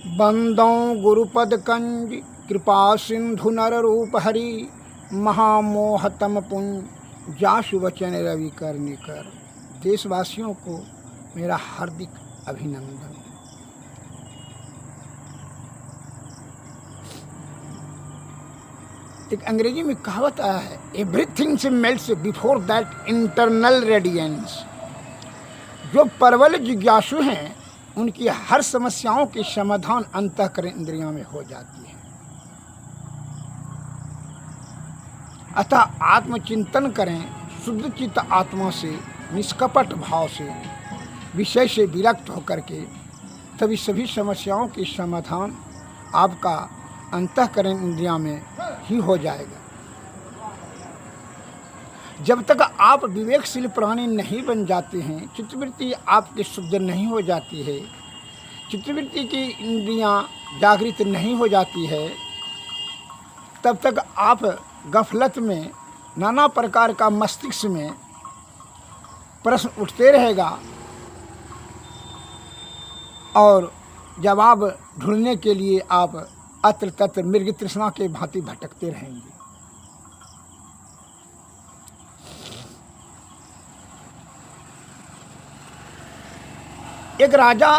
बंदों गुरुपद कंज कृपा सिंधु नर रूप हरि महामोहतम पुंज जासु वचन रवि करने कर। देशवासियों को मेरा हार्दिक अभिनंदन। एक अंग्रेजी में कहावत आया है, एवरीथिंग से melts before that internal radiance. जो प्रबल जिज्ञासु हैं उनकी हर समस्याओं के समाधान अंतःकरण इंद्रियों में हो जाती है। अतः आत्मचिंतन करें, शुद्ध चित्त आत्मा से, निष्कपट भाव से, विषय से विरक्त होकर के, तभी सभी समस्याओं के समाधान आपका अंतःकरण इंद्रियों में ही हो जाएगा। जब तक आप विवेकशील प्राणी नहीं बन जाते हैं, चित्तवृत्ति आपकी शुद्ध नहीं हो जाती है, चित्तवृत्ति की इंद्रियां जागृत नहीं हो जाती है, तब तक आप गफलत में नाना प्रकार का मस्तिष्क में प्रश्न उठते रहेगा और जवाब ढूंढने के लिए आप अत्र तत्र मृग तृष्णा के भांति भटकते रहेंगे। एक राजा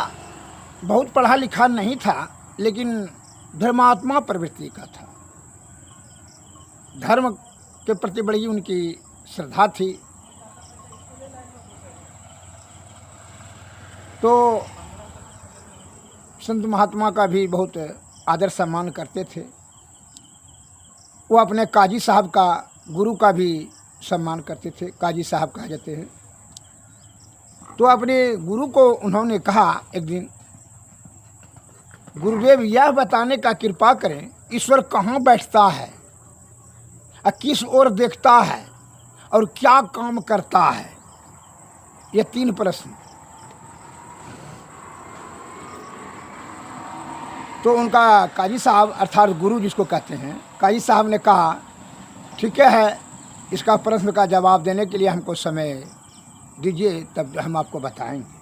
बहुत पढ़ा लिखा नहीं था, लेकिन धर्मात्मा प्रवृत्ति का था। धर्म के प्रति बड़ी उनकी श्रद्धा थी। तो संत महात्मा का भी बहुत आदर सम्मान करते थे। वो अपने काजी साहब का, गुरु का भी सम्मान करते थे। काजी साहब कहा जाते हैं। तो अपने गुरु को उन्होंने कहा एक दिन, गुरुदेव यह बताने का कृपा करें, ईश्वर कहाँ बैठता है और किस ओर देखता है और क्या काम करता है? ये 3 प्रश्न। तो उनका काजी साहब अर्थात गुरु जिसको कहते हैं, काजी साहब ने कहा, ठीक है, इसका प्रश्न का जवाब देने के लिए हमको समय दीजिए, तब हम आपको बताएंगे।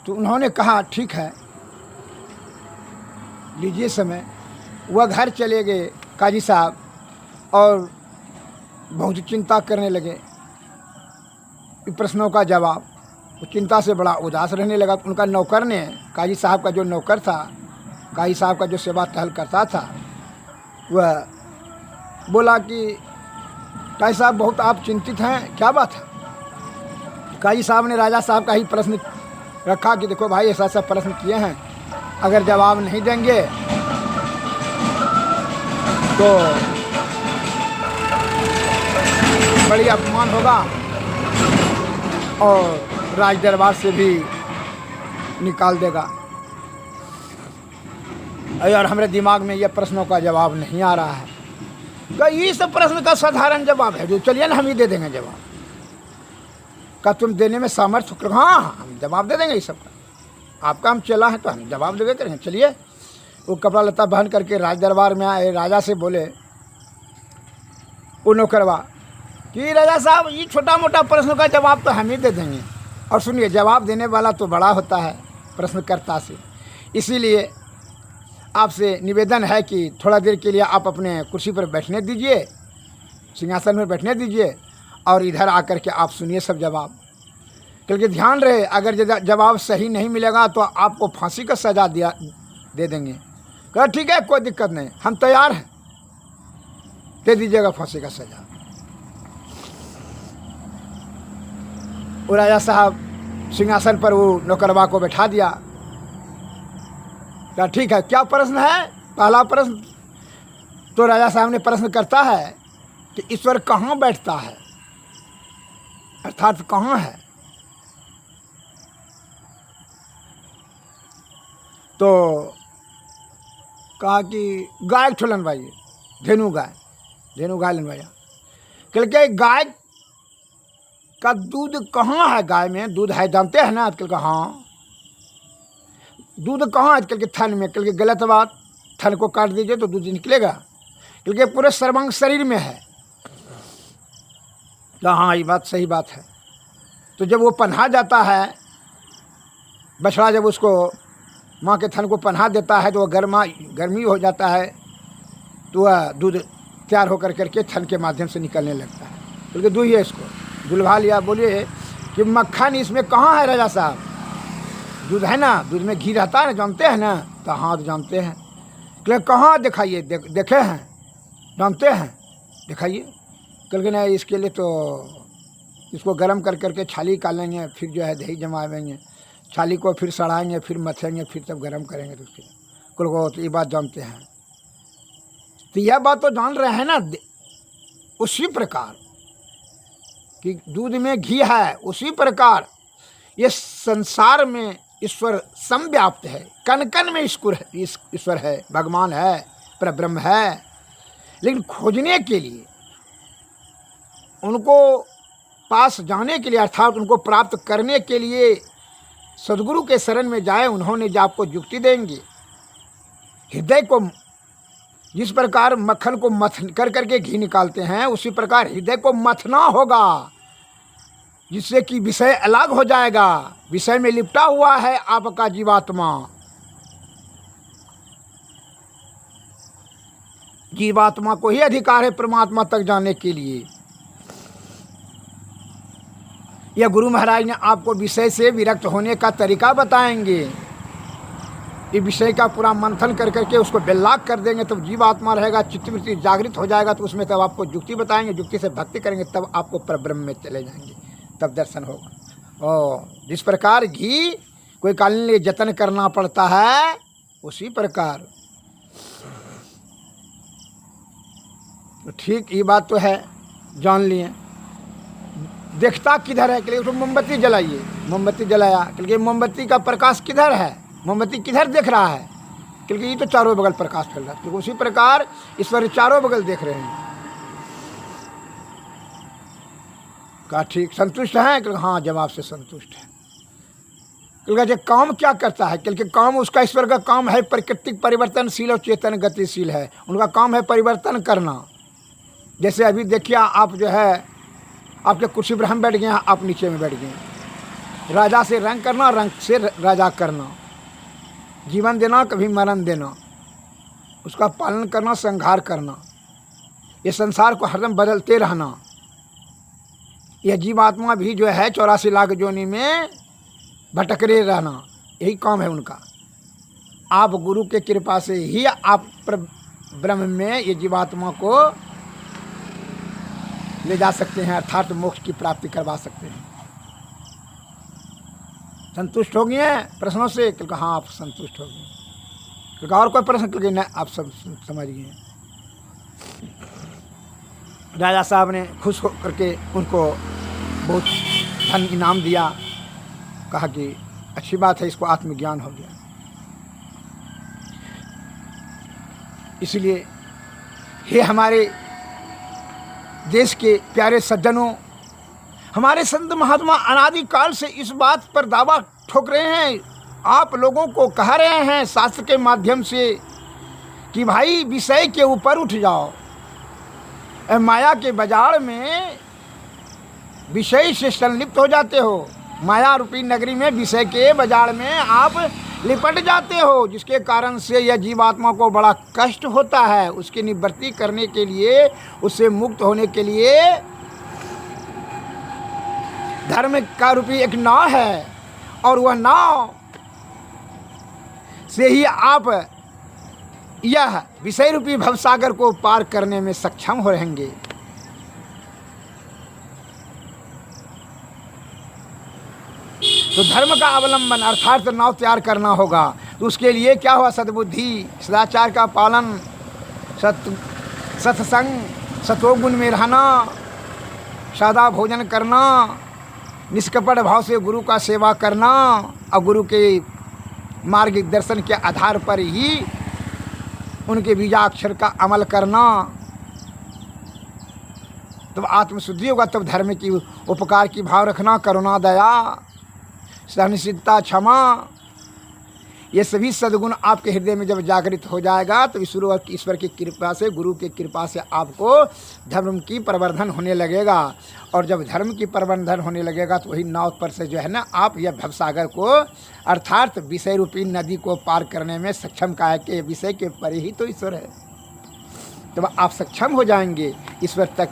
तो उन्होंने कहा ठीक है, लीजिए समय। वह घर चले गए काजी साहब और बहुत चिंता करने लगे प्रश्नों का जवाब। वो चिंता से बड़ा उदास रहने लगा। उनका नौकर ने, काजी साहब का जो नौकर था, काजी साहब का जो सेवा टहल करता था, वह बोला कि काजी साहब बहुत आप चिंतित हैं, क्या बात है? काजी साहब ने राजा साहब का ही प्रश्न रखा कि देखो भाई, ऐसा ऐसा प्रश्न किए हैं, अगर जवाब नहीं देंगे तो बड़ी अपमान होगा और राज दरबार से भी निकाल देगा। और हमारे दिमाग में यह प्रश्नों का जवाब नहीं आ रहा है। तो ये सब प्रश्न का साधारण जवाब है, जो चलिए ना हम ही दे देंगे जवाब। का तुम देने में सामर्थ्य हो? हाँ, हम जवाब दे देंगे। ये सब का आपका हम चला है तो हम जवाब देवे करेंगे। चलिए। वो कपड़ा लत्ता पहन करके राज दरबार में आए। राजा से बोले वो नौकरवा कि राजा साहब, ये छोटा मोटा प्रश्न का जवाब तो हम ही दे देंगे। और सुनिए, जवाब देने वाला तो बड़ा होता है प्रश्नकर्ता से, इसीलिए आपसे निवेदन है कि थोड़ा देर के लिए आप अपने कुर्सी पर बैठने दीजिए, सिंहासन में बैठने दीजिए और इधर आकर के आप सुनिए सब जवाब। क्योंकि ध्यान रहे, अगर जवाब सही नहीं मिलेगा तो आपको फांसी का सज़ा दे देंगे। कहा ठीक है, कोई दिक्कत नहीं, हम तैयार हैं, दे दीजिएगा फांसी का सज़ा। वो राजा साहब सिंहासन पर वो नौकरवा को बैठा दिया। क्या ठीक है, क्या प्रश्न है? पहला प्रश्न तो राजा साहब ने प्रश्न करता है कि ईश्वर कहाँ बैठता है, अर्थात कहाँ है? तो कहा कि गाय ठोलन भाई, धेनु गाय लनवाइया। क्योंकि गाय का दूध कहाँ है? गाय में दूध है, जानते हैं ना आजकल का। हाँ, दूध कहाँ आजकल के थन में? क्योंकि गलत बात, थन को काट दीजिए तो दूध निकलेगा, क्योंकि पूरे सर्वांग शरीर में है। तो हाँ, ये बात सही बात है। तो जब वो पन्हा जाता है, बछड़ा जब उसको माँ के थन को पन्हा देता है तो वह गर्मी हो जाता है, तो वह दूध तैयार होकर करके थन के माध्यम से निकलने लगता है। बल्कि दुहिए इसको दुलवा लिया। बोलिए कि मक्खन इसमें कहाँ है राजा साहब? दूध है ना, दूध में घी रहता है ना, जानते हैं ना? तो हाँ तो जानते हैं। कल कहाँ दिखाइए? देखे हैं, जानते हैं, दिखाइए। कल के नहीं, इसके लिए तो इसको गर्म कर करके छाली निकालेंगे, फिर जो है दही जमावेंगे, छाली को फिर सड़ाएंगे, फिर मथेंगे, फिर तब गर्म करेंगे। तो उसके कुल को तो ये बात जानते हैं। तो यह बात तो जान रहे हैं ना। उसी प्रकार कि दूध में घी है, उसी प्रकार ये संसार में ईश्वर समव्याप्त है। कण कण में ईश्वर है, भगवान है, परब्रह्म है। लेकिन खोजने के लिए, उनको पास जाने के लिए, अर्थात उनको प्राप्त करने के लिए सदगुरु के शरण में जाए। उन्होंने जो आपको युक्ति देंगे, हृदय को जिस प्रकार मक्खन को मथ कर करके घी निकालते हैं, उसी प्रकार हृदय को मथना होगा, जिससे कि विषय अलग हो जाएगा। विषय में लिपटा हुआ है आपका जीवात्मा। जीवात्मा को ही अधिकार है परमात्मा तक जाने के लिए। यह गुरु महाराज ने आपको विषय से विरक्त होने का तरीका बताएंगे। ये विषय का पूरा मंथन कर करके उसको बेल्लाक कर देंगे, तब जीवात्मा रहेगा, चित्तवृत्ति जागृत हो जाएगा। तो उसमें तब आपको युक्ति बताएंगे, युक्ति से भक्ति करेंगे, तब आपको परब्रह्म में चले जाएंगे, तब दर्शन होगा। और जिस प्रकार घी कोई काल लिए जतन करना पड़ता है, उसी प्रकार तो ठीक ये बात तो है, जान लिए। देखता किधर है? क्योंकि मोमबत्ती जलाइए, मोमबत्ती जलाया, क्योंकि मोमबत्ती का प्रकाश किधर है? मोमबत्ती किधर देख रहा है? क्योंकि ये तो चारों बगल प्रकाश फैल रहा है। तो उसी प्रकार ईश्वर चारों बगल देख रहे हैं। कहा ठीक, संतुष्ट हैं? क्योंकि हाँ, जवाब से संतुष्ट है। क्योंकि काम क्या करता है? क्योंकि काम उसका, ईश्वर का काम है प्राकृतिक परिवर्तनशील और चेतन गतिशील है। उनका काम है परिवर्तन करना। जैसे अभी देखिए, आप जो है आपके कुर्सी पर हम बैठ गए हैं, आप नीचे में बैठ गए। राजा से रंग करना, रंग से राजा करना, जीवन देना, कभी मरण देना, उसका पालन करना, संहार करना, ये संसार को हरदम बदलते रहना। यह जीवात्मा भी जो है 84 लाख योनि में भटकरे रहना, यही काम है उनका। आप गुरु के कृपा से ही आप ब्रह्म में ये जीवात्मा को ले जा सकते हैं, अर्थात मोक्ष की प्राप्ति करवा सकते हैं। संतुष्ट हो गए प्रश्नों से? क्योंकि हाँ, आप संतुष्ट हो गए। क्योंकि और कोई प्रश्न? क्योंकि नहीं, आप सब समझ गए। राजा साहब ने खुश होकर के उनको बहुत धन इनाम दिया। कहा कि अच्छी बात है, इसको आत्मज्ञान हो गया। इसलिए हे हमारे देश के प्यारे सज्जनों, हमारे संत महात्मा अनादिकाल से इस बात पर दावा ठोक रहे हैं, आप लोगों को कह रहे हैं शास्त्र के माध्यम से कि भाई विषय के ऊपर उठ जाओ। माया के बाजार में विषय से संलिप्त हो जाते हो। माया रूपी नगरी में, विषय के बाजार में आप लिपट जाते हो, जिसके कारण से यह जीवात्मा को बड़ा कष्ट होता है। उसकी निवृत्ति करने के लिए, उससे मुक्त होने के लिए धर्म का रूपी एक नाव है, और वह नाव से ही आप यह विषय रूपी भवसागर को पार करने में सक्षम हो रहेंगे। तो धर्म का अवलंबन अर्थात नाव तैयार करना होगा। तो उसके लिए क्या हुआ? सद्बुद्धि, सदाचार का पालन, सत्संग, सतोगुण में रहना, सादा भोजन करना, निष्कपट भाव से गुरु का सेवा करना, और गुरु के मार्गदर्शन के आधार पर ही उनके बीजाक्षर का अमल करना। तब आत्मशुद्धि होगा, तब धर्म की उपकार की भाव रखना, करुणा, दया, सहनशीलता, क्षमा, ये सभी सद्गुण आपके हृदय में जब जागृत हो जाएगा तो ईश्वर की कृपा से, गुरु की कृपा से आपको धर्म की प्रवर्धन होने लगेगा। और जब धर्म की प्रवर्धन होने लगेगा तो वही नाव पर से जो है ना आप यह भवसागर को अर्थात विषय रूपी नदी को पार करने में सक्षम का है कि विषय के परे ही तो ईश्वर है। तब आप सक्षम हो जाएंगे ईश्वर तक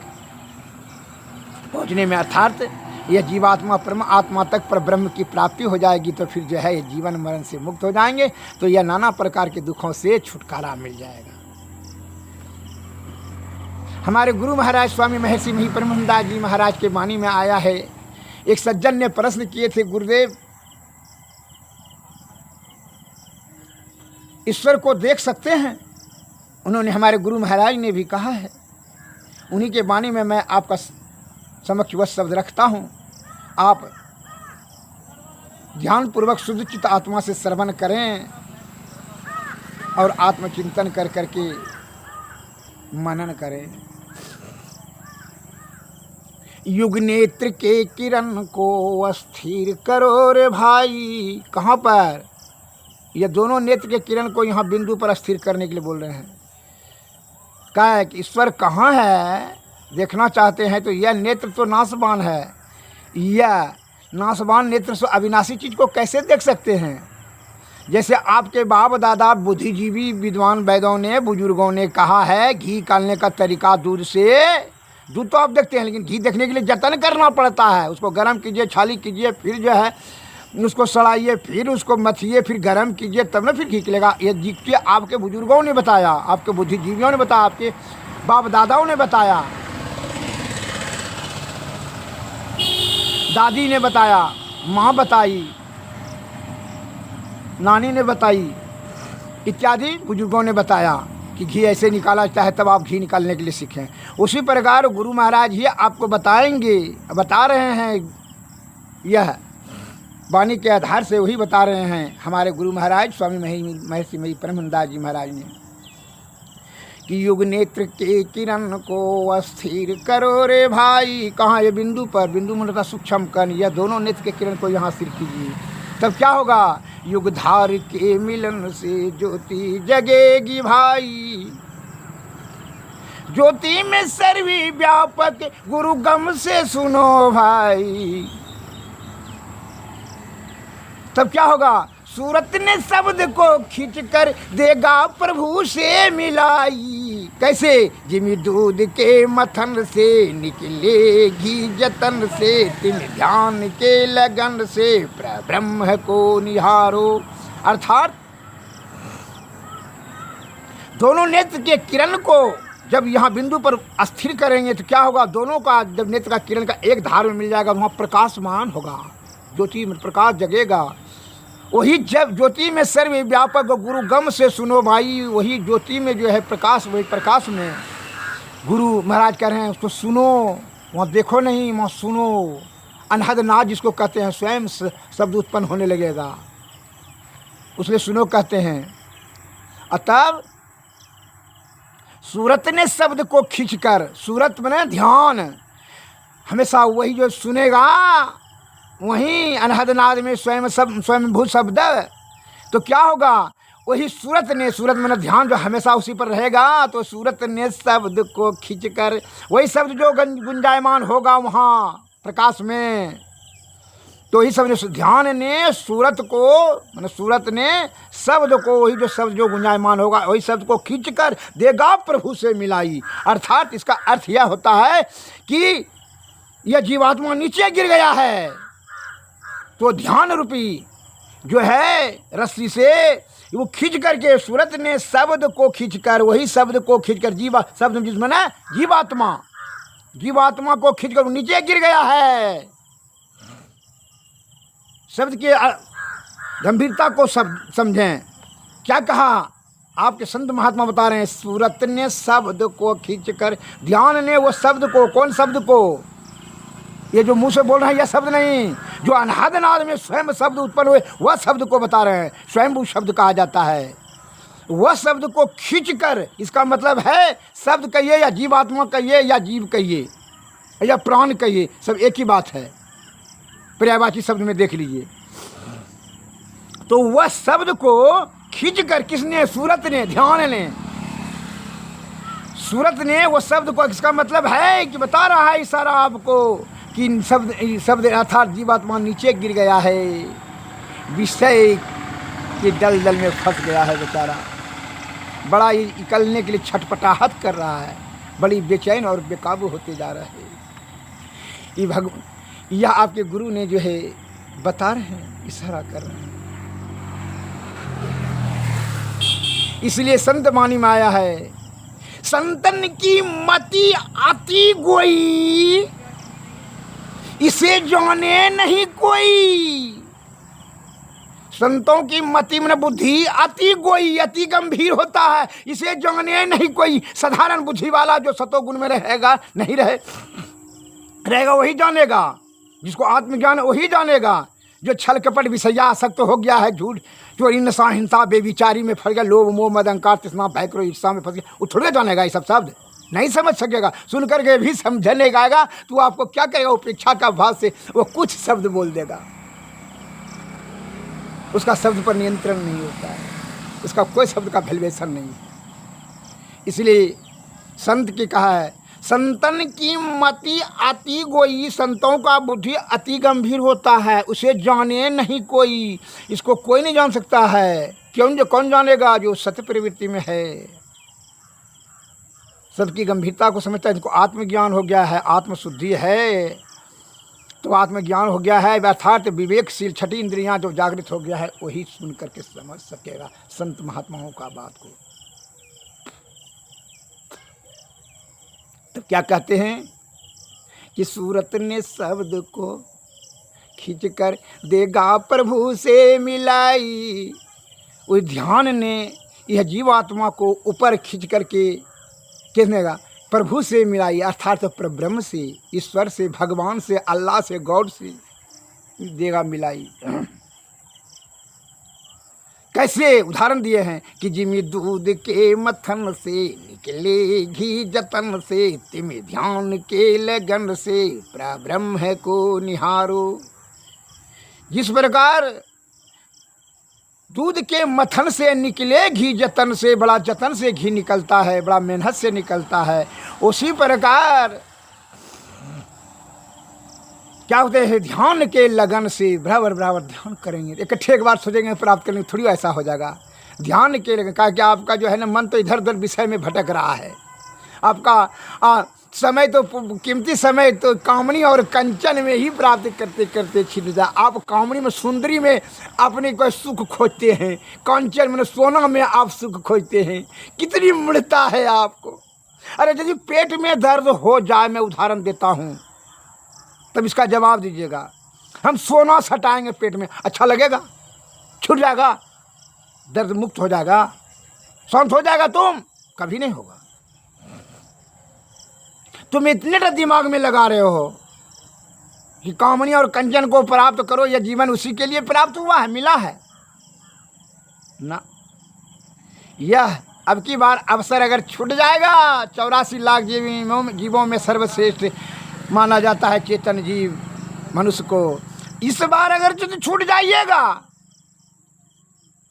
पहुँचने में, अर्थात यह जीवात्मा परम आत्मा तक पर ब्रह्म की प्राप्ति हो जाएगी। तो फिर जो है ये जीवन मरण से मुक्त हो जाएंगे, तो यह नाना प्रकार के दुखों से छुटकारा मिल जाएगा। हमारे गुरु महाराज स्वामी महर्षि मही परमहंसदास जी महाराज के वाणी में आया है, एक सज्जन ने प्रश्न किए थे, गुरुदेव ईश्वर को देख सकते हैं? उन्होंने, हमारे गुरु महाराज ने भी कहा है, उन्हीं के वाणी में मैं आपका समक्ष वह शब्द रखता हूँ। आप ध्यानपूर्वक शुद्धचित आत्मा से श्रवण करें और आत्मचिंतन कर करके मनन करें। युग नेत्र के किरण को अस्थिर करो रे भाई। कहाँ पर? ये दोनों नेत्र के किरण को यहाँ बिंदु पर स्थिर करने के लिए बोल रहे हैं। क्या है कि ईश्वर कहाँ है देखना चाहते हैं तो यह नेत्र तो नाशवान है, यह नाशवान नेत्र से अविनाशी चीज़ को कैसे देख सकते हैं? जैसे आपके बाप दादा बुद्धिजीवी विद्वान वैदों ने, बुजुर्गों ने कहा है, घी निकालने का तरीका दूध से, दूध तो आप देखते हैं लेकिन घी देखने के लिए जतन करना पड़ता है। उसको गर्म कीजिए, छाली कीजिए, फिर जो है उसको सड़ाइए, फिर उसको मथिए, फिर गर्म कीजिए, तब ना फिर घी निकलेगा। ये जी आपके बुजुर्गों ने बताया, आपके बुद्धिजीवियों ने बताया, आपके बाप दादाओं ने बताया, दादी ने बताया, माँ बताई, नानी ने बताई, इत्यादि बुजुर्गों ने बताया कि घी ऐसे निकाला जाता है, तब आप घी निकालने के लिए सीखें। उसी प्रकार गुरु महाराज ही आपको बताएंगे, बता रहे हैं, यह वाणी के आधार से वही बता रहे हैं हमारे गुरु महाराज स्वामी महर्षि मही परमहंसदास जी महाराज ने कि युग नेत्र के किरण को अस्थिर करो रे भाई। कहाँ? ये बिंदु पर, बिंदु मतलब सूक्ष्म कण, यह दोनों नेत्र के किरण को यहाँ स्थिर कीजिए, तब क्या होगा? युग धार के मिलन से ज्योति जगेगी भाई। ज्योति में सर्वी व्यापक गुरु गम से सुनो भाई। तब क्या होगा? सूरत ने शब्द को खींच कर देगा प्रभु से मिलाई। कैसे? जिमी दूध के मथन से निकलेगी जतन से, तिम ध्यान के लगन से ब्रह्म को निहारो। अर्थात दोनों नेत्र के किरण को जब यहाँ बिंदु पर अस्थिर करेंगे तो क्या होगा? दोनों का जब नेत्र का किरण का एक धार में मिल जाएगा, वहाँ प्रकाशमान होगा, ज्योति में प्रकाश जगेगा। वही जब ज्योति में सर्वव्यापक गुरु गम से सुनो भाई, वही ज्योति में जो है प्रकाश, वही प्रकाश में गुरु महाराज कह रहे हैं उसको सुनो। वहाँ देखो नहीं, वहाँ सुनो। अनहद नाद जिसको कहते हैं, स्वयं शब्द उत्पन्न होने लगेगा, उसलिए सुनो कहते हैं। अतः सूरत ने शब्द को खींचकर, सूरत में ध्यान, हमेशा वही जो सुनेगा वहीं अनहद नाद में स्वयं भूत शब्द, तो क्या होगा? वही सूरत ने, सूरत में ध्यान जो हमेशा उसी पर रहेगा, तो सूरत ने शब्द को खींचकर, वही शब्द जो गुंजायमान होगा वहाँ प्रकाश में, तो वही शब्द ध्यान ने सूरत को, मतलब सूरत ने शब्द को, वही जो शब्द जो गुंजायमान होगा वही शब्द को खींचकर देगा प्रभु से मिलाई। अर्थात इसका अर्थ यह होता है कि यह जीवात्मा नीचे गिर गया है, तो ध्यान रूपी जो है रस्सी से वो खींच करके, सूरत ने शब्द को खींचकर, वही शब्द को खींचकर, जीवा शब्द जिसमें ना जीवात्मा, जीवात्मा को खींचकर नीचे गिर गया है। शब्द के गंभीरता को समझें। क्या कहा? आपके संत महात्मा बता रहे हैं, सूरत ने शब्द को खींचकर, ध्यान ने वो शब्द को, कौन शब्द को? ये जो मुंह से बोल रहे हैं यह शब्द नहीं, जो अनहद नाद में स्वयं शब्द उत्पन्न हुए वह शब्द को बता रहे हैं। स्वयं शब्द कहा जाता है, वह शब्द को खींचकर, इसका मतलब है शब्द कहिए या जीवात्मा कहिए या जीव कहिए या प्राण कहिए, सब एक ही बात है। पर्यायवाची शब्द में देख लीजिए। तो वह शब्द को खींच कर किसने? सूरत ने। ध्यान ने, सूरत ने वो शब्द को, इसका मतलब है कि बता रहा है इशारा आपको कि शब्द अर्थात जीवात्मा नीचे गिर गया है, विषय के दलदल में फंस गया है बेचारा, बड़ा ही निकलने के लिए छटपटाहट कर रहा है, बड़ी बेचैन और बेकाबू होते जा रहा है। ये यह आपके गुरु ने जो है बता रहे हैं, इशारा कर रहे हैं। इसलिए संत वाणी में आया है, संतन की मति अति गोई, इसे जाने नहीं कोई। संतों की मति में बुद्धि अति गोई, अति गंभीर होता है, इसे जाने नहीं कोई। साधारण बुद्धि वाला जो सतोगुण में रहेगा, नहीं रहेगा वही जानेगा, जिसको आत्मज्ञान वही जानेगा। जो छल कपट विषया आसक्त हो गया है, झूठ चोरी नशा हिंसा बेविचारी में फंस गया, लोभ मोह मद अहंकार तृष्णा भय क्रोध ईर्ष्या में फंस गया, वो थोड़े जानेगा ये सब शब्द, नहीं समझ सकेगा। सुन करके भी समझने आएगा तो आपको क्या करेगा? उपेक्षा का भाव से वो कुछ शब्द बोल देगा, उसका शब्द पर नियंत्रण नहीं होता है, उसका कोई शब्द का वैल्यूएशन नहीं है। इसलिए संत की कहा है, संतन की मति अति गोई, संतों का बुद्धि अति गंभीर होता है, उसे जाने नहीं कोई। इसको कोई नहीं जान सकता है। क्यों? जो कौन जानेगा? जो सत्य प्रवृत्ति में है, सबकी गंभीरता को समझता है, जिनको आत्मज्ञान हो गया है, आत्मशुद्धि है, तो आत्मज्ञान हो गया है, अर्थात विवेकशील छठी इंद्रियां जो जागृत हो गया है, वही सुन करके समझ सकेगा संत महात्माओं का बात को। तो क्या कहते हैं कि सूरत ने शब्द को खींच कर देगा प्रभु से मिलाई। उस ध्यान ने यह जीवात्मा को ऊपर खींच करके किसने का? प्रभु से मिलाई, अर्थात परब्रह्म से, ईश्वर से, भगवान से, अल्लाह से, गॉड से देगा मिलाई। कैसे? उदाहरण दिए हैं कि जिमी दूध के मथन से निकले घी जतन से, तिमी ध्यान के लगन से परब्रह्म है को निहारो। जिस प्रकार दूध के मथन से निकले घी जतन से, बड़ा जतन से घी निकलता है, बड़ा मेहनत से निकलता है, उसी प्रकार क्या होते हैं? ध्यान के लगन से बराबर बराबर ध्यान करेंगे, इकट्ठे एक बार सोचेंगे प्राप्त करेंगे, थोड़ी ऐसा हो जाएगा। ध्यान के लगन का क्या? आपका जो है ना मन तो इधर उधर विषय में भटक रहा है, आपका समय तो कीमती समय तो कामनी और कंचन में ही प्राप्त करते करते छिन जाए। आप कामनी में, सुंदरी में अपने को सुख खोजते हैं, कंचन में सोना में आप सुख खोजते हैं। कितनी मूढ़ता है आपको। अरे यदि पेट में दर्द हो जाए, मैं उदाहरण देता हूँ, तब इसका जवाब दीजिएगा। हम सोना सटाएंगे पेट में, अच्छा लगेगा? छूट जाएगा? दर्द मुक्त हो जाएगा? शांत हो जाएगा? तुम कभी नहीं होगा। तुम इतने दिमाग में लगा रहे हो कि कामनी और कंचन को प्राप्त करो, यह जीवन उसी के लिए प्राप्त हुआ है, मिला है ना। यह अब की बार अवसर अगर छूट जाएगा, 84 लाख जीवों में सर्वश्रेष्ठ माना जाता है चेतन जीव मनुष्य को। इस बार अगर छूट जाइएगा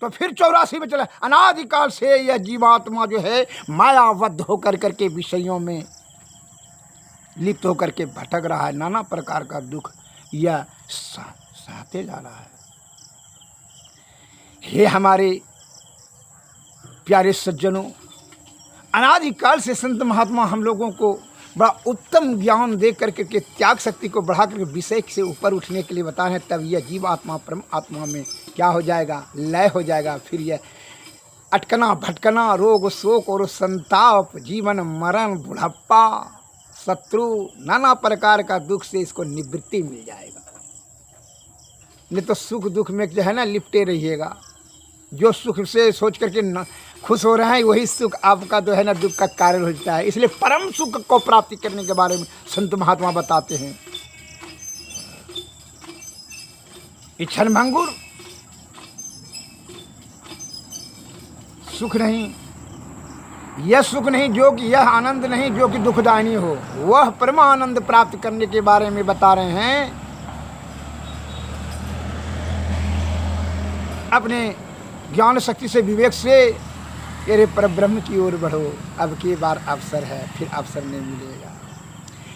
तो फिर 84 में चला। अनादिकाल से यह जीवात्मा जो है मायाबद्ध होकर करके विषयों में लिप्त होकर के भटक रहा है, नाना प्रकार का दुख यह सहते जा रहा है। हे हमारे प्यारे सज्जनों, अनादिकाल से संत महात्मा हम लोगों को बड़ा उत्तम ज्ञान दे करके के त्याग शक्ति को बढ़ा करके विषय से ऊपर उठने के लिए बता रहे हैं। तब यह जीव आत्मा परम आत्मा में क्या हो जाएगा? लय हो जाएगा। फिर यह अटकना भटकना, रोग शोक और संताप, जीवन मरण, बुढ़ापा, शत्रु, नाना प्रकार का दुख से इसको निवृत्ति मिल जाएगा। नहीं तो सुख दुख में जो है ना लिपटे रहिएगा। जो सुख से सोच करके खुश हो रहे हैं, वही सुख आपका जो है ना दुख का कारण होता है। इसलिए परम सुख को प्राप्ति करने के बारे में संत महात्मा बताते हैं। इच्छन भंगुर सुख नहीं, यह सुख नहीं जो कि, यह आनंद नहीं जो कि दुखदायी हो, वह परम आनंद प्राप्त करने के बारे में बता रहे हैं। अपने ज्ञान शक्ति से, विवेक से अरे पर ब्रह्म की ओर बढ़ो, अब की बार अवसर है, फिर अवसर नहीं मिलेगा।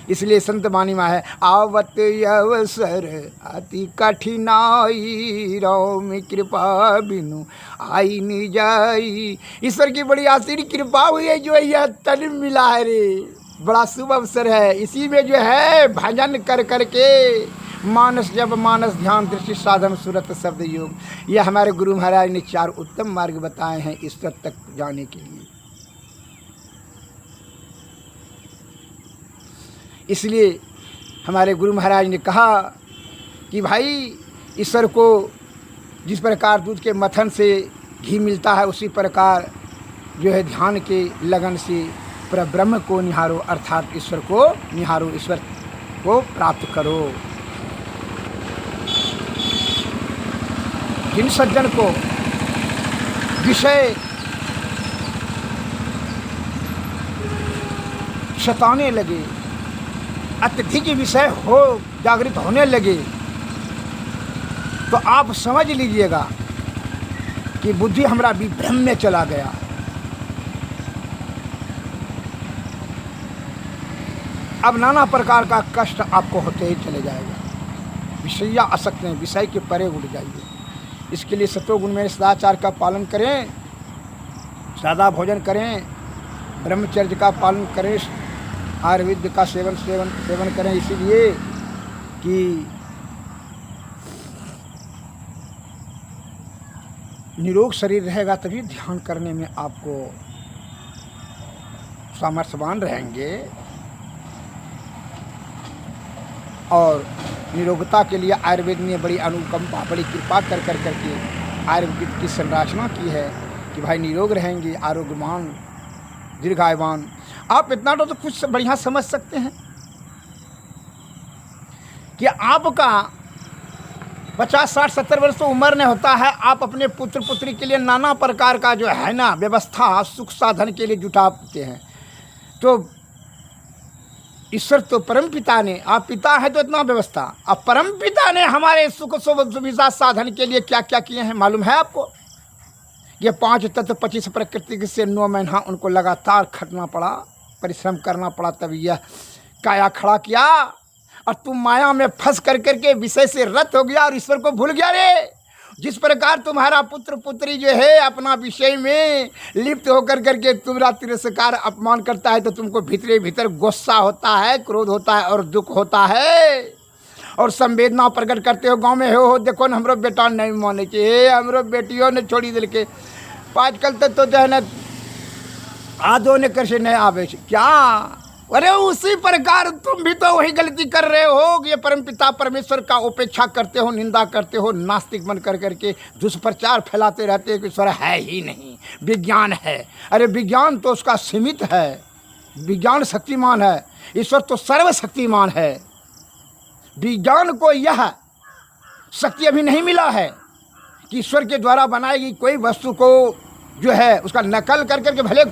इसलिए संत वाणी में है, आवत अवसर अति कठिनाई, राम कृपा बिनु आई नि जाई। ईश्वर की बड़ी आशीर्वाद कृपा हुई है, जो यह तन मिला है रे, बड़ा शुभ अवसर है। इसी में जो है भजन कर करके मानस जब मानस ध्यान दृष्टि साधन सुरत शब्द योग, यह हमारे गुरु महाराज ने 4 उत्तम मार्ग बताए हैं ईश्वर तक जाने के लिए। इसलिए हमारे गुरु महाराज ने कहा कि भाई ईश्वर को जिस प्रकार दूध के मथन से घी मिलता है, उसी प्रकार जो है ध्यान के लगन से पर ब्रह्म को निहारो, अर्थात ईश्वर को निहारो, ईश्वर को प्राप्त करो। जिन सज्जन को विषय सताने लगे, अत्यधिक विषय हो जागृत होने लगे, तो आप समझ लीजिएगा कि बुद्धि हमारा विभ्रम में चला गया। अब नाना प्रकार का कष्ट आपको होते ही चले जाएगा, विषया आसक्त हैं, विषय के परे उड़ जाइए। इसके लिए सतोगुण में सदाचार का पालन करें, सादा भोजन करें, ब्रह्मचर्य का पालन करें, आयुर्वेद का सेवन करें, इसीलिए कि निरोग शरीर रहेगा तभी ध्यान करने में आपको सामर्थ्यवान रहेंगे। और निरोगता के लिए आयुर्वेद ने बड़ी अनुकंपा, बड़ी कृपा कर करके आयुर्वेद की संरचना की है कि भाई निरोग रहेंगे, आरोग्यवान, दीर्घायुवान। आप इतना तो कुछ बढ़िया समझ सकते हैं कि आपका 50, 60, 70 वर्ष तो उम्र नहीं होता है, आप अपने पुत्र पुत्री के लिए नाना प्रकार का जो है ना व्यवस्था सुख साधन के लिए जुटाते हैं। तो ईश्वर तो परम पिता ने, आप पिता है तो इतना व्यवस्था, अब परम पिता ने हमारे सुख सुविधा साधन के लिए क्या क्या किए हैं मालूम है आपको? ये 5 तत्व 25 प्रकृति से 9 महीना उनको लगातार खटना पड़ा, परिश्रम करना पड़ा, तब यह काया खड़ा किया। और तुम माया में फंस कर करके विषय से रत हो गया और ईश्वर को भूल गया रे। जिस प्रकार तुम्हारा पुत्र पुत्री जो है अपना विषय में लिप्त होकर करके तुम्हारा तिरस्कार अपमान करता है, तो तुमको भीतरे भीतर गुस्सा होता है, क्रोध होता है और दुख होता है, और संवेदना प्रकट करते हो। गांव में हो देखो न हमरो बेटा नहीं माने के, हमरो बेटियों ने छोड़ी दिल के, आजकल तक तो जो है न आधो ने कर से नहीं आवे क्या। अरे उसी प्रकार तुम भी तो वही गलती कर रहे हो। ये परमपिता परमेश्वर का उपेक्षा करते हो, निंदा करते हो, नास्तिक बन कर करके दुष्प्रचार फैलाते रहते हो कि ईश्वर है ही नहीं, विज्ञान है। अरे विज्ञान तो उसका सीमित है, विज्ञान शक्तिमान है, ईश्वर तो सर्वशक्तिमान है। विज्ञान को यह शक्ति अभी नहीं मिला है कि ईश्वर के द्वारा बनाएगी कोई वस्तु को जो है उसका नकल कर करके भले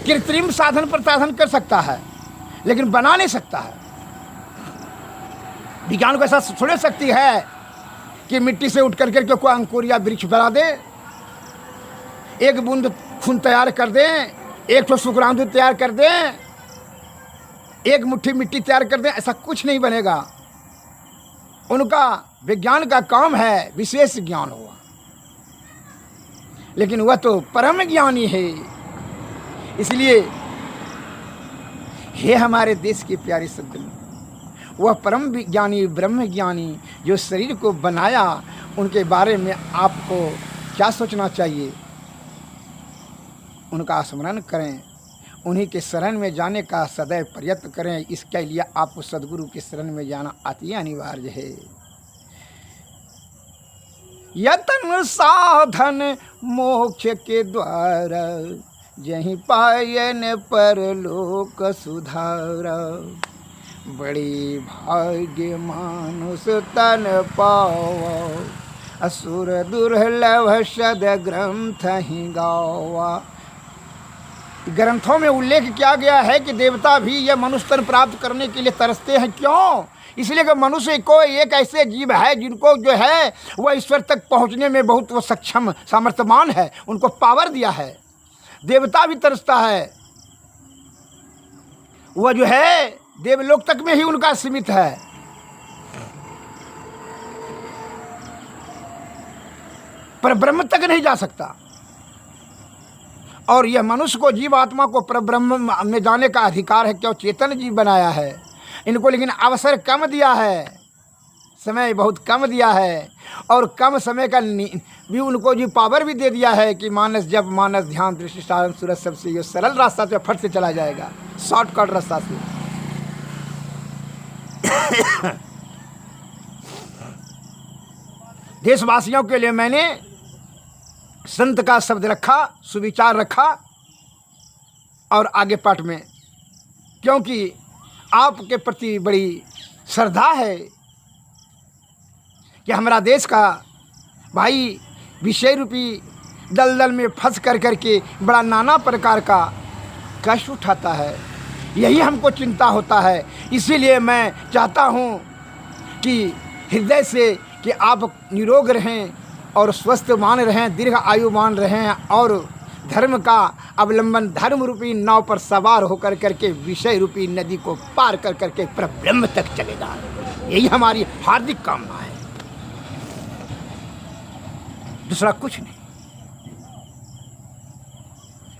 कृत्रिम साधन प्रसाधन कर सकता है, लेकिन बना नहीं सकता है। विज्ञान को ऐसा थोड़ी शक्ति है कि मिट्टी से उठ कर करके कोई अंकुर या वृक्ष बना दे, एक बूंद खून तैयार कर दें, एक तो शुक्राणु तैयार कर दें, एक मुट्ठी मिट्टी तैयार कर दें, ऐसा कुछ नहीं बनेगा। उनका विज्ञान का काम है विशेष ज्ञान हुआ, लेकिन वह तो परम ज्ञानी है। इसलिए हे हमारे देश के प्यारे सज्जन, वह परम ज्ञानी ब्रह्म ज्ञानी जो शरीर को बनाया, उनके बारे में आपको क्या सोचना चाहिए? उनका स्मरण करें, उन्हीं के शरण में जाने का सदैव प्रयत्न करें। इसके लिए आपको सद्गुरु के शरण में जाना अति अनिवार्य है। यतन साधन मोक्ष के द्वारा, यहीं पायन परलोक सुधारा। बड़ी भाग्य मानुष तन पावा, असुर दुर्लभ सद ग्रंथ ही गावा। ग्रंथों में उल्लेख किया गया है कि देवता भी यह मनुष्य तन प्राप्त करने के लिए तरसते हैं। क्यों? इसलिए कि मनुष्य को एक ऐसे जीव है जिनको जो है वह ईश्वर तक पहुंचने में बहुत वो सक्षम सामर्थ्यवान है, उनको पावर दिया है। देवता भी तरसता है, वह जो है देवलोक तक में ही उनका सीमित है। पर ब्रह्म तक नहीं जा सकता। और यह मनुष्य को, जीव आत्मा को परब्रह्म में जाने का अधिकार है। क्यों? चेतन जीव बनाया है इनको, लेकिन अवसर कम दिया है, समय बहुत कम दिया है। और कम समय का भी उनको जो पावर भी दे दिया है कि मानस जब मानस ध्यान दृष्टि साधन सूरज सबसे ये सरल रास्ता से फट से चला जाएगा, शॉर्टकट रास्ता से। देशवासियों के लिए मैंने संत का शब्द रखा, सुविचार रखा। और आगे पाठ में, क्योंकि आपके प्रति बड़ी श्रद्धा है कि हमारा देश का भाई विषय रूपी दलदल में फंस कर के बड़ा नाना प्रकार का कष्ट उठाता है, यही हमको चिंता होता है। इसीलिए मैं चाहता हूँ कि हृदय से कि आप निरोग रहें और स्वस्थवान रहें, दीर्घ आयुमान रहें और धर्म का अवलंबन, धर्म रूपी नाव पर सवार होकर करके विषय रूपी नदी को पार कर करके परब्रह्म तक चलेगा। यही हमारी हार्दिक कामना है, दूसरा कुछ नहीं।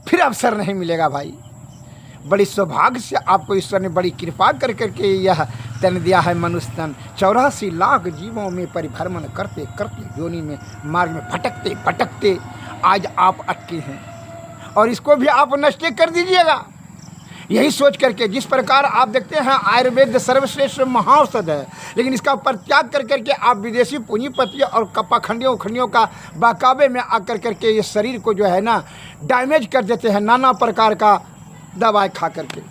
फिर अवसर नहीं मिलेगा भाई। बड़ी सौभाग्य से आपको ईश्वर ने बड़ी कृपा कर करके यह तन दिया है मनुष्य तन। 84 लाख जीवों में परिभ्रमण करते करते योनि में मार्ग में भटकते भटकते आज आप अटके हैं, और इसको भी आप नष्ट कर दीजिएगा। यही सोच करके, जिस प्रकार आप देखते हैं आयुर्वेद सर्वश्रेष्ठ महाऔषध है, लेकिन इसका परित्याग कर करके आप विदेशी पूंजीपति और पाखंडियों उखंडियों का बहकावे में आकर करके ये शरीर को जो है ना डैमेज कर देते हैं। नाना प्रकार का दवाई खा करके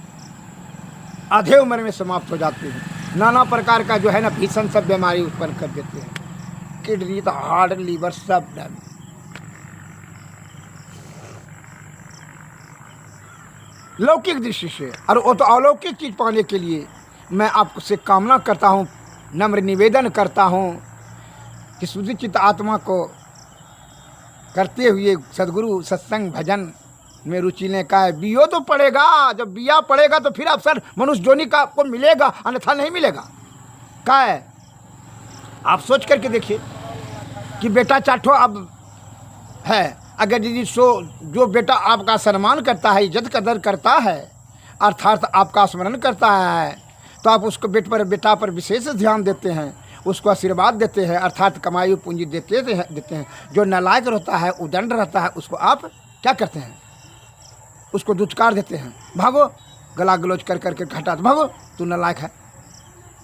आधे उम्र में समाप्त हो जाते हैं। नाना प्रकार का जो है ना भीषण सब बीमारी उत्पन्न कर देते हैं, किडनी तो हार्ट लीवर सब डैमेज। लौकिक दृष्टि से और वो तो अलौकिक चीज़ पाने के लिए मैं आपसे कामना करता हूँ, नम्र निवेदन करता हूँ कि सुचित आत्मा को करते हुए सद्गुरु सत्संग भजन में रुचि लेने का है। बियो तो पड़ेगा, जब बिया पड़ेगा तो फिर अवसर मनुष्य जोनि का आपको मिलेगा, अन्यथा नहीं मिलेगा। क्या है, आप सोच करके देखिए कि बेटा चाठो अब है, अगर यदि जो बेटा आपका सम्मान करता है, इज्जत कदर करता है, अर्थात आपका स्मरण करता है, तो आप उसको बेटा पर विशेष ध्यान देते हैं, उसको आशीर्वाद देते हैं, अर्थात कमाई पूंजी देते हैं। जो नालायक रहता है, उदंड रहता है, उसको आप क्या करते हैं, उसको दुत्कार देते हैं, भागो, गला गलोच कर करके हटा दो, भागो तू नालायक है।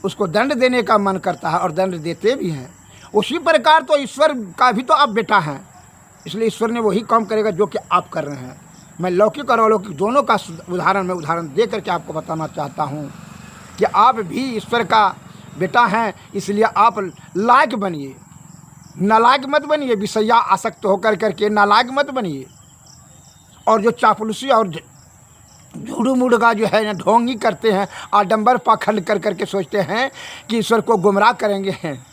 उसको दंड देने का मन करता है और दंड देते भी हैं। उसी प्रकार तो ईश्वर का भी तो आप बेटा हैं, इसलिए ईश्वर ने वही काम करेगा जो कि आप कर रहे हैं। मैं लौकिक और अलौकिक दोनों का उदाहरण दे करके आपको बताना चाहता हूँ कि आप भी ईश्वर का बेटा हैं, इसलिए आप लायक बनिए, नालायक मत बनिए। विषया आसक्त होकर करके नालायक मत बनिए। और जो चापलूसी और झूठू मूढ़ का जो है ना ढोंगी करते हैं, आडंबर पाखंड कर करके सोचते हैं कि ईश्वर को गुमराह करेंगे हैं,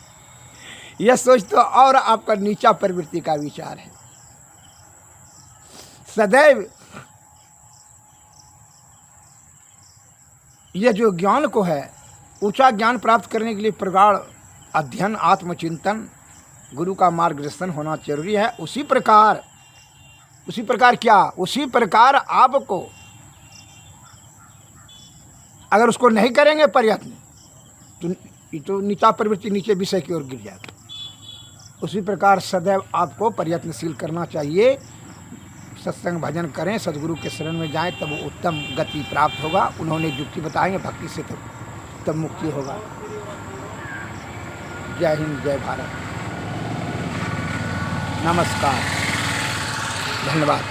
यह सोच तो और आपका नीचा प्रवृत्ति का विचार है। सदैव यह जो ज्ञान को है, ऊंचा ज्ञान प्राप्त करने के लिए प्रगाढ़ अध्ययन, आत्मचिंतन, गुरु का मार्गदर्शन होना जरूरी है। उसी प्रकार क्या, उसी प्रकार आपको अगर उसको नहीं करेंगे प्रयत्न तो नीचा प्रवृत्ति नीचे विषय की ओर गिर जाएगी। उसी प्रकार सदैव आपको प्रयत्नशील करना चाहिए। सत्संग भजन करें, सद्गुरु के शरण में जाएं, तब उत्तम गति प्राप्त होगा। उन्होंने युक्ति बताएंगे, भक्ति से तब मुक्ति होगा। जय हिंद, जय भारत, नमस्कार, धन्यवाद।